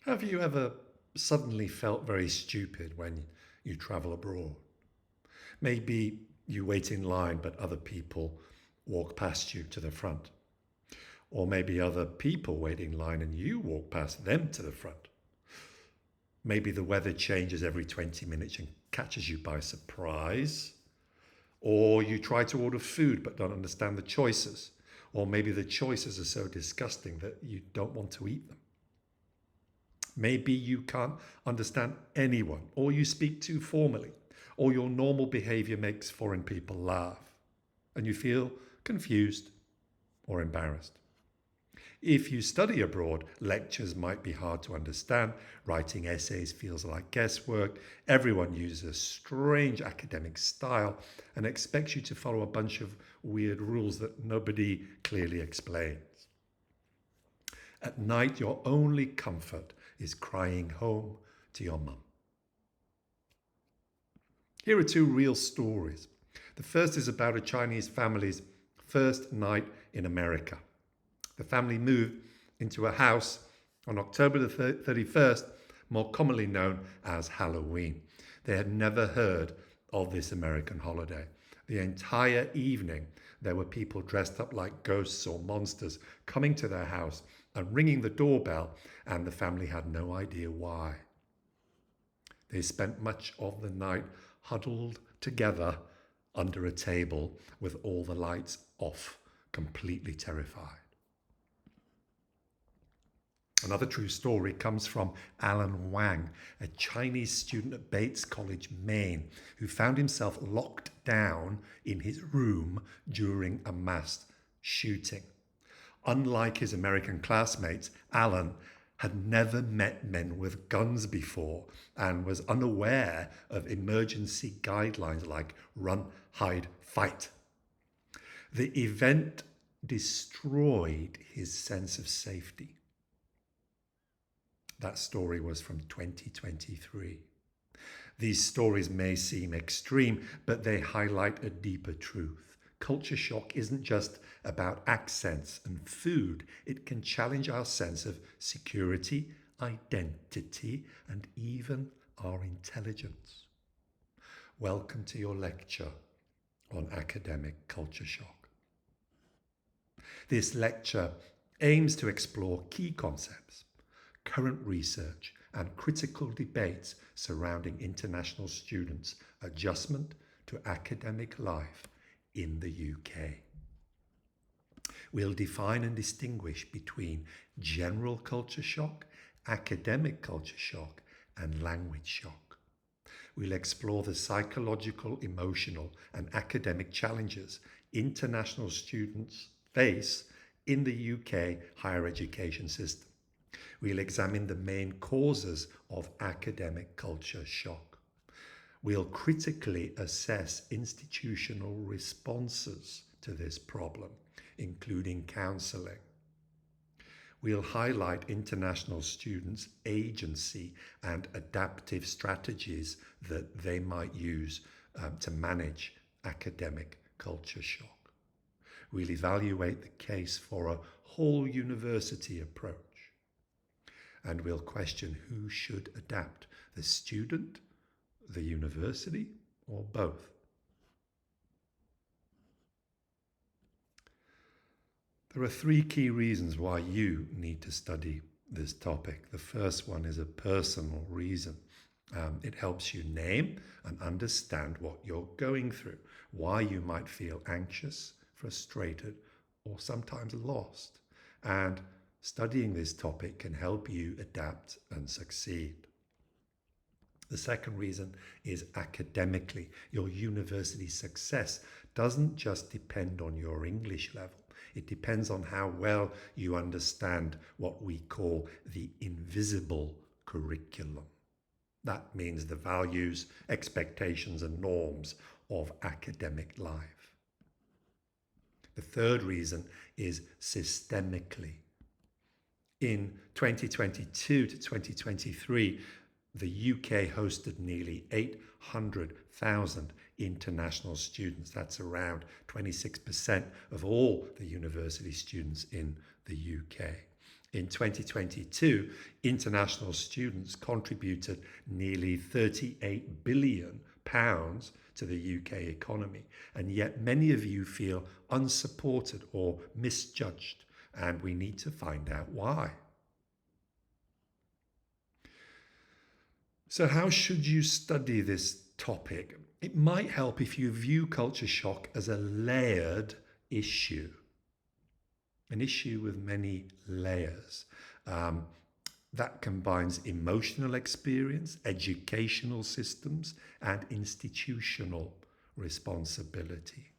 Have you ever suddenly felt very stupid when you travel abroad? Maybe you wait in line, but other people walk past you to the front. Or maybe other people wait in line and you walk past them to the front. Maybe the weather changes every 20 minutes and catches you by surprise. Or you try to order food but don't understand the choices. Or maybe the choices are so disgusting that you don't want to eat them. Maybe you can't understand anyone, or you speak too formally, or your normal behavior makes foreign people laugh, and you feel confused or embarrassed. If you study abroad, lectures might be hard to understand, writing essays feels like guesswork, everyone uses a strange academic style and expects you to follow a bunch of weird rules that nobody clearly explains. At night, your only comfort is crying home to your mum. Here are two real stories. The first is about a Chinese family's first night in America. The family moved into a house on October the 31st, more commonly known as Halloween. They had never heard of this American holiday. The entire evening, there were people dressed up like ghosts or monsters coming to their house and ringing the doorbell, and the family had no idea why. They spent much of the night huddled together under a table with all the lights off, completely terrified. Another true story comes from Alan Wang, a Chinese student at Bates College, Maine, who found himself locked down in his room during a mass shooting. Unlike his American classmates, Alan had never met men with guns before and was unaware of emergency guidelines like run, hide, fight. The event destroyed his sense of safety. That story was from 2023. These stories may seem extreme, but they highlight a deeper truth. Culture shock isn't just about accents and food. It can challenge our sense of security, identity, and even our intelligence. Welcome to your lecture on academic culture shock. This lecture aims to explore key concepts, current research, and critical debates surrounding international students' adjustment to academic life in the UK. We'll define and distinguish between general culture shock, academic culture shock, and language shock. We'll explore the psychological, emotional, and academic challenges international students face in the UK higher education system. We'll examine the main causes of academic culture shock. We'll critically assess institutional responses to this problem, including counselling. We'll highlight international students' agency and adaptive strategies that they might use to manage academic culture shock. We'll evaluate the case for a whole university approach. And we'll question who should adapt, the student, the university, or both. There are three key reasons why you need to study this topic. The first one is a personal reason. It helps you name and understand what you're going through, why you might feel anxious, frustrated, or sometimes lost. And studying this topic can help you adapt and succeed. The second reason is academically. Your university success doesn't just depend on your English level. It depends on how well you understand what we call the invisible curriculum. That means the values, expectations, and norms of academic life. The third reason is systemically. In 2022 to 2023, the UK hosted nearly 800,000 international students. That's around 26% of all the university students in the UK. In 2022, international students contributed nearly £38 billion to the UK economy, and yet many of you feel unsupported or misjudged, and we need to find out why. So how should you study this topic? It might help if you view culture shock as a layered issue, an issue with many layers that combines emotional experience, educational systems, and institutional responsibility.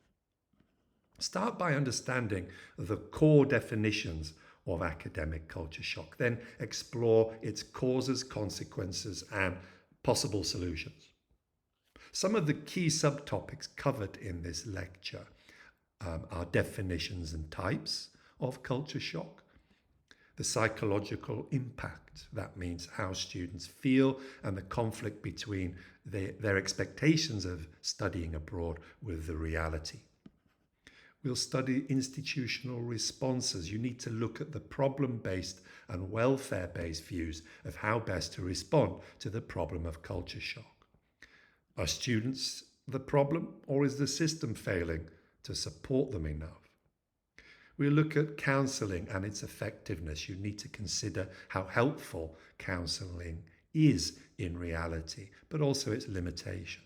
Start by understanding the core definitions of academic culture shock, then explore its causes, consequences, and possible solutions. Some of the key subtopics covered in this lecture are definitions and types of culture shock, the psychological impact, that means how students feel and the conflict between their expectations of studying abroad with the reality. We'll study institutional responses. You need to look at the problem-based and welfare-based views of how best to respond to the problem of culture shock. Are students the problem, or is the system failing to support them enough? We'll look at counselling and its effectiveness. You need to consider how helpful counselling is in reality, but also its limitations.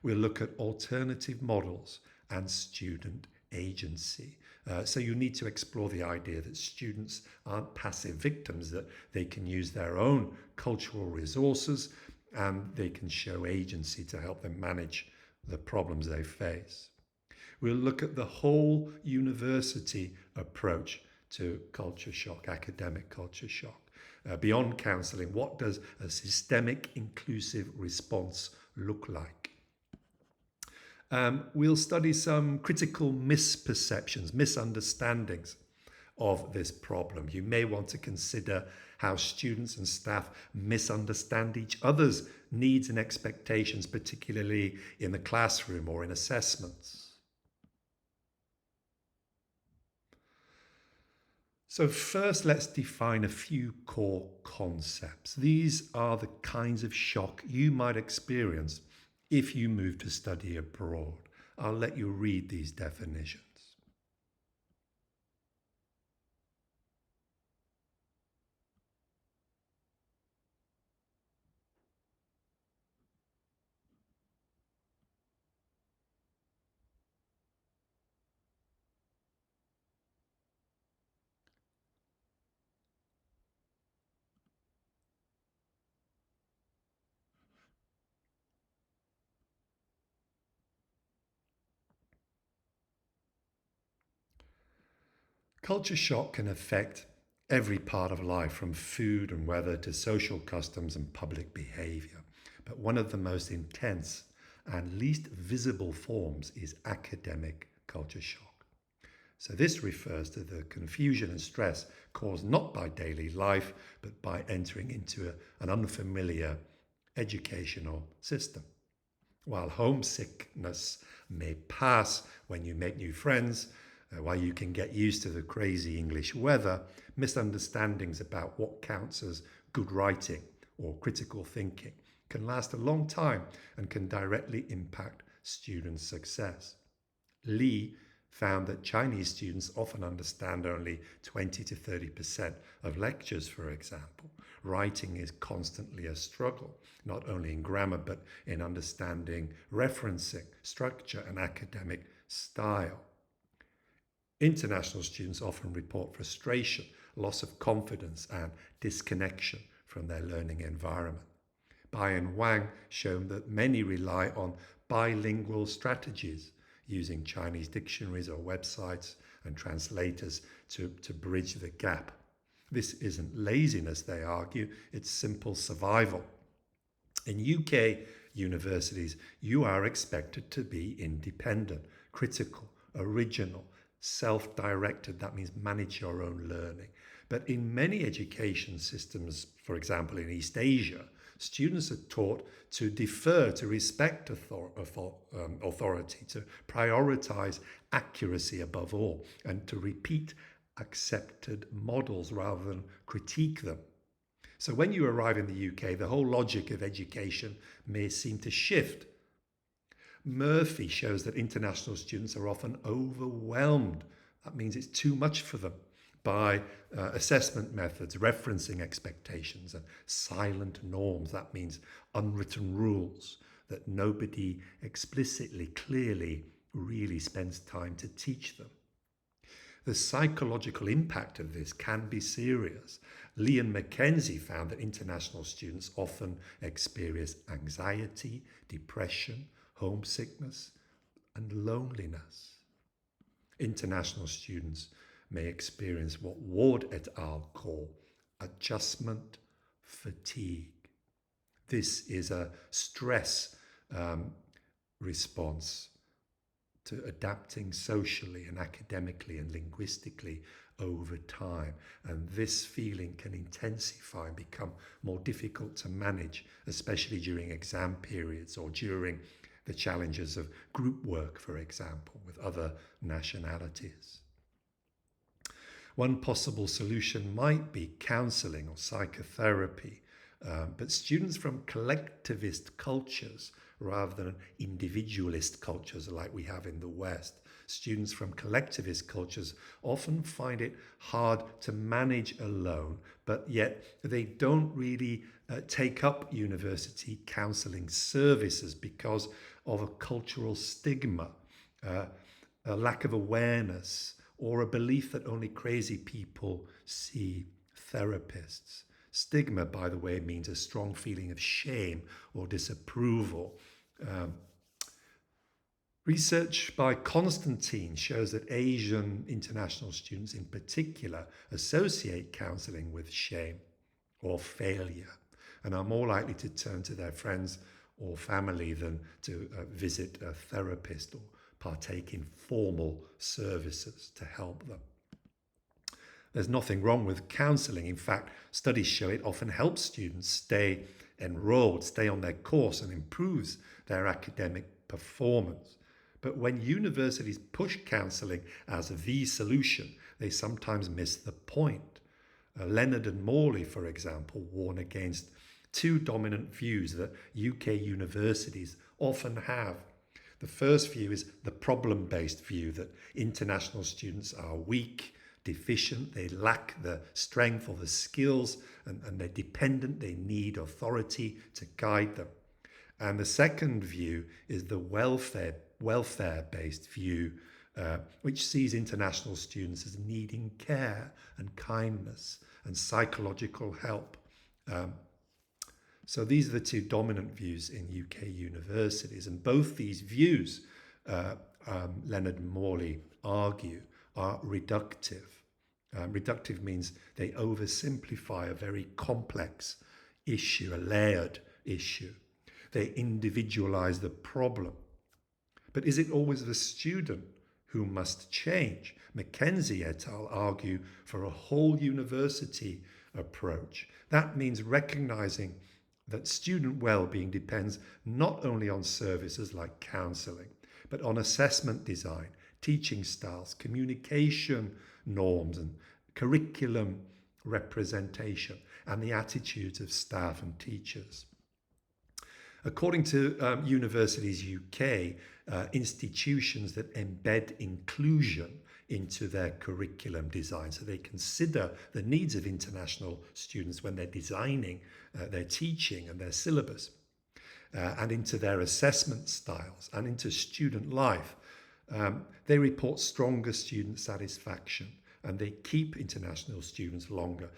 We'll look at alternative models and student agency. So you need to explore the idea that students aren't passive victims, that they can use their own cultural resources and they can show agency to help them manage the problems they face. We'll look at the whole university approach to culture shock, academic culture shock. Beyond counselling, what does a systemic inclusive response look like? We'll study some critical misperceptions, misunderstandings of this problem. You may want to consider how students and staff misunderstand each other's needs and expectations, particularly in the classroom or in assessments. So first, let's define a few core concepts. These are the kinds of shock you might experience if you move to study abroad. I'll let you read these definitions. Culture shock can affect every part of life, from food and weather to social customs and public behavior. But one of the most intense and least visible forms is academic culture shock. So this refers to the confusion and stress caused not by daily life, but by entering into an unfamiliar educational system. While homesickness may pass when you make new friends, while you can get used to the crazy English weather, misunderstandings about what counts as good writing or critical thinking can last a long time and can directly impact students' success. Li found that Chinese students often understand only 20 to 30% of lectures, for example. Writing is constantly a struggle, not only in grammar, but in understanding referencing, structure, and academic style. International students often report frustration, loss of confidence, and disconnection from their learning environment. Bai and Wang shown that many rely on bilingual strategies, using Chinese dictionaries or websites and translators to bridge the gap. This isn't laziness, they argue, it's simple survival. In UK universities, you are expected to be independent, critical, original, self-directed. That means manage your own learning. But in many education systems, for example in East Asia, students are taught to defer, to respect authority, to prioritize accuracy above all, and to repeat accepted models rather than critique them. So when you arrive in the UK, the whole logic of education may seem to shift. Murphy shows that international students are often overwhelmed. That means it's too much for them by assessment methods, referencing expectations, and silent norms. That means unwritten rules that nobody explicitly, clearly, really spends time to teach them. The psychological impact of this can be serious. Lee and Mackenzie found that international students often experience anxiety, depression, homesickness, and loneliness. International students may experience what Ward et al. Call adjustment fatigue. This is a stress response to adapting socially and academically and linguistically over time. And this feeling can intensify and become more difficult to manage, especially during exam periods or during the challenges of group work, for example, with other nationalities. One possible solution might be counselling or psychotherapy, but students from collectivist cultures rather than individualist cultures like we have in the West, students from collectivist cultures often find it hard to manage alone, but yet they don't really take up university counselling services because of a cultural stigma, a lack of awareness, or a belief that only crazy people see therapists. Stigma, by the way, means a strong feeling of shame or disapproval. Research by Constantine shows that Asian international students in particular associate counselling with shame or failure and are more likely to turn to their friends or family than to visit a therapist or partake in formal services to help them. There's nothing wrong with counselling. In fact, studies show it often helps students stay enrolled, stay on their course, and improves their academic performance. But when universities push counselling as the solution, they sometimes miss the point. Leonard and Morley, for example, warn against two dominant views that UK universities often have. The first view is the problem-based view that international students are weak, deficient, they lack the strength or the skills, and they're dependent, they need authority to guide them. And the second view is the welfare-based view, which sees international students as needing care and kindness and psychological help. So these are the two dominant views in UK universities, and both these views, Leonard and Morley argue, are reductive. Reductive means they oversimplify a very complex issue, a layered issue. They individualize the problem. But is it always the student who must change? Mackenzie et al. Argue for a whole university approach. That means recognizing that student well-being depends not only on services like counselling, but on assessment design, teaching styles, communication norms, and curriculum representation, and the attitudes of staff and teachers. According to Universities UK, institutions that embed inclusion into their curriculum design, so they consider the needs of international students when they're designing their teaching and their syllabus, and into their assessment styles and into student life, they report stronger student satisfaction and they keep international students longer.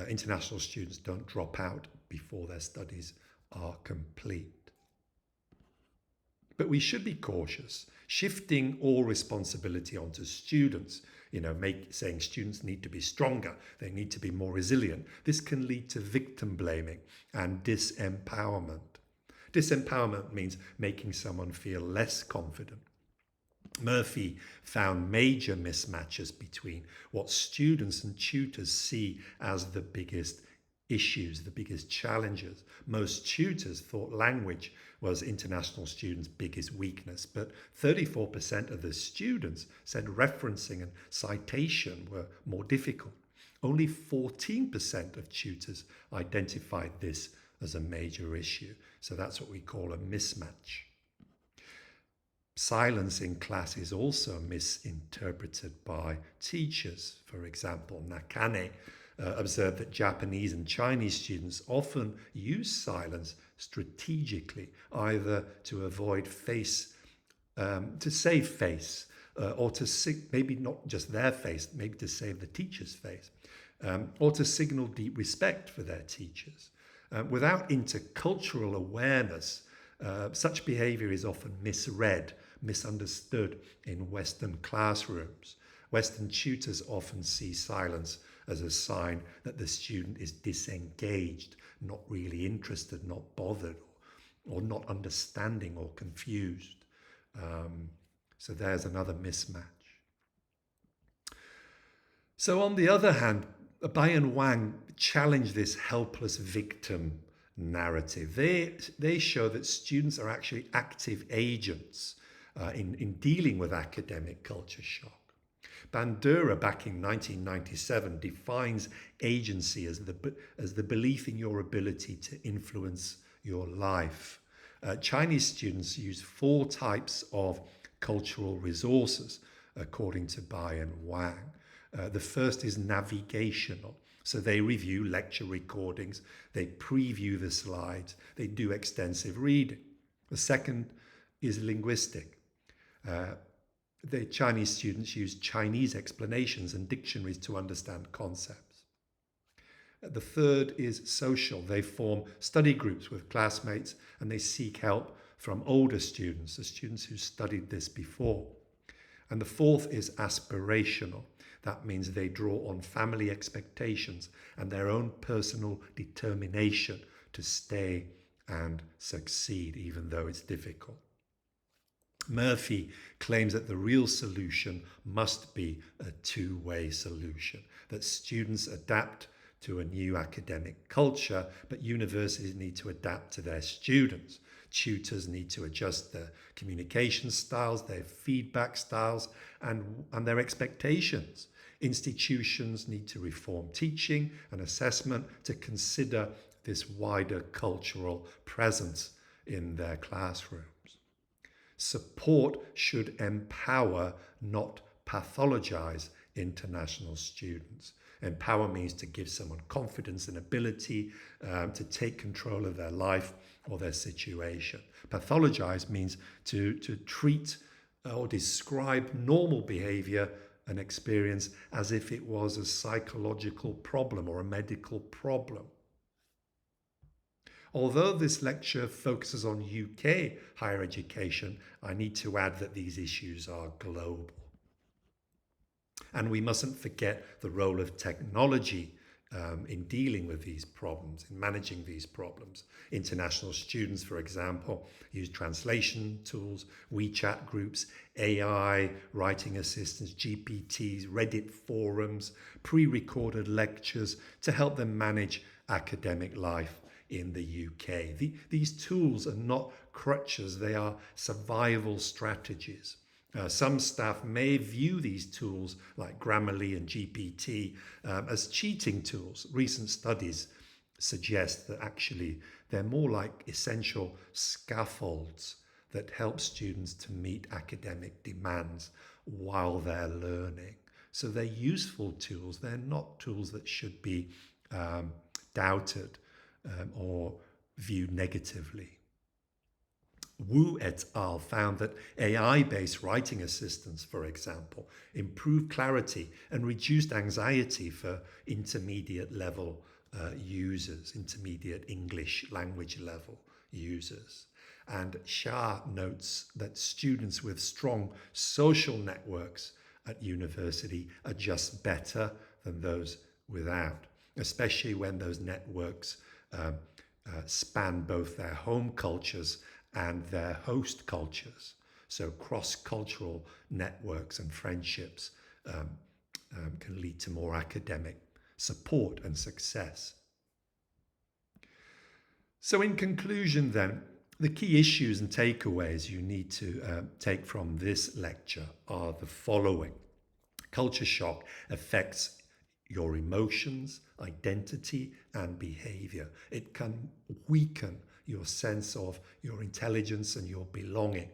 International students don't drop out before their studies are complete. But we should be cautious, shifting all responsibility onto students, saying students need to be stronger, they need to be more resilient. This can lead to victim blaming and disempowerment. Disempowerment means making someone feel less confident. Murphy found major mismatches between what students and tutors see as the biggest issues, the biggest challenges. Most tutors thought language was international students' biggest weakness, but 34% of the students said referencing and citation were more difficult. Only 14% of tutors identified this as a major issue. So that's what we call a mismatch. Silence in class is also misinterpreted by teachers. For example, Nakane observed that Japanese and Chinese students often use silence strategically, either to avoid to save face, or to maybe not just their face, maybe to save the teacher's face, or to signal deep respect for their teachers. Without intercultural awareness, such behavior is often misread, misunderstood in Western classrooms. Western tutors often see silence as a sign that the student is disengaged, not really interested, not bothered, or not understanding or confused. So there's another mismatch. So on the other hand, Bai and Wang challenge this helpless victim narrative. They show that students are actually active agents in dealing with academic culture shock. Bandura, back in 1997, defines agency as the belief in your ability to influence your life. Chinese students use 4 types of cultural resources, according to Bai and Wang. The first is navigational. So they review lecture recordings, they preview the slides, they do extensive reading. The second is linguistic. The Chinese students use Chinese explanations and dictionaries to understand concepts. The third is social. They form study groups with classmates and they seek help from older students, the students who studied this before. And the fourth is aspirational. That means they draw on family expectations and their own personal determination to stay and succeed, even though it's difficult. Murphy claims that the real solution must be a two-way solution, that students adapt to a new academic culture, but universities need to adapt to their students. Tutors need to adjust their communication styles, their feedback styles, and their expectations. Institutions need to reform teaching and assessment to consider this wider cultural presence in their classrooms. Support should empower, not pathologize international students. Empower means to give someone confidence and ability to take control of their life or their situation. Pathologize means to treat or describe normal behavior and experience as if it was a psychological problem or a medical problem. Although this lecture focuses on UK higher education, I need to add that these issues are global. And we mustn't forget the role of technology in dealing with these problems, in managing these problems. International students, for example, use translation tools, WeChat groups, AI, writing assistants, GPTs, Reddit forums, pre-recorded lectures to help them manage academic life in the UK. These tools are not crutches, they are survival strategies. Some staff may view these tools like Grammarly and GPT as cheating tools. Recent studies suggest that actually they're more like essential scaffolds that help students to meet academic demands while they're learning. So they're useful tools. They're not tools that should be doubted or viewed negatively. Wu et al. Found that AI-based writing assistants, for example, improved clarity and reduced anxiety for intermediate level users, intermediate English language level users. And Shah notes that students with strong social networks at university adjust better than those without, especially when those networks span both their home cultures and their host cultures. So cross-cultural networks and friendships can lead to more academic support and success. So in conclusion then, the key issues and takeaways you need to take from this lecture are the following. Culture shock affects your emotions, identity, and behavior. It can weaken your sense of your intelligence and your belonging.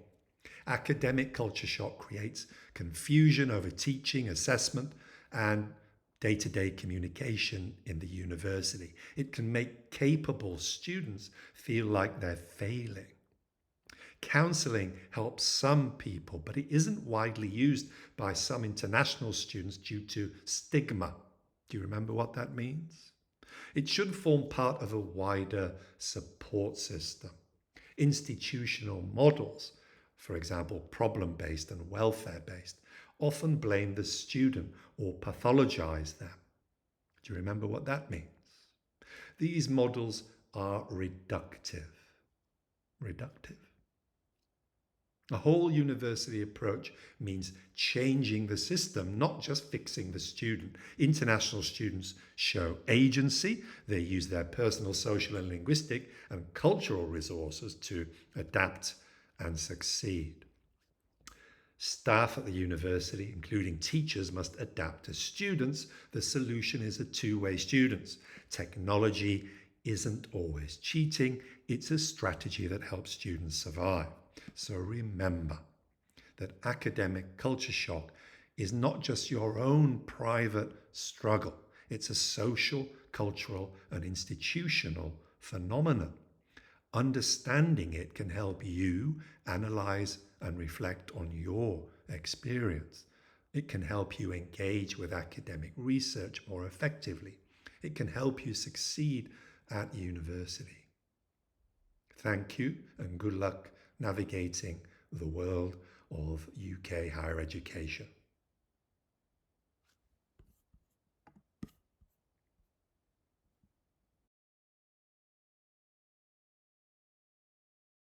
Academic culture shock creates confusion over teaching, assessment, and day-to-day communication in the university. It can make capable students feel like they're failing. Counselling helps some people, but it isn't widely used by some international students due to stigma. Do you remember what that means? It should form part of a wider support system. Institutional models, for example, problem-based and welfare-based, often blame the student or pathologize them. Do you remember what that means? These models are reductive. A whole university approach means changing the system, not just fixing the student. International students show agency. They use their personal, social, and linguistic and cultural resources to adapt and succeed. Staff at the university, including teachers, must adapt to students. The solution is a two-way students. Technology isn't always cheating. It's a strategy that helps students survive. So remember that academic culture shock is not just your own private struggle. It's a social, cultural, and institutional phenomenon. Understanding it can help you analyze and reflect on your experience. It can help you engage with academic research more effectively. It can help you succeed at university. Thank you and good luck navigating the world of UK higher education.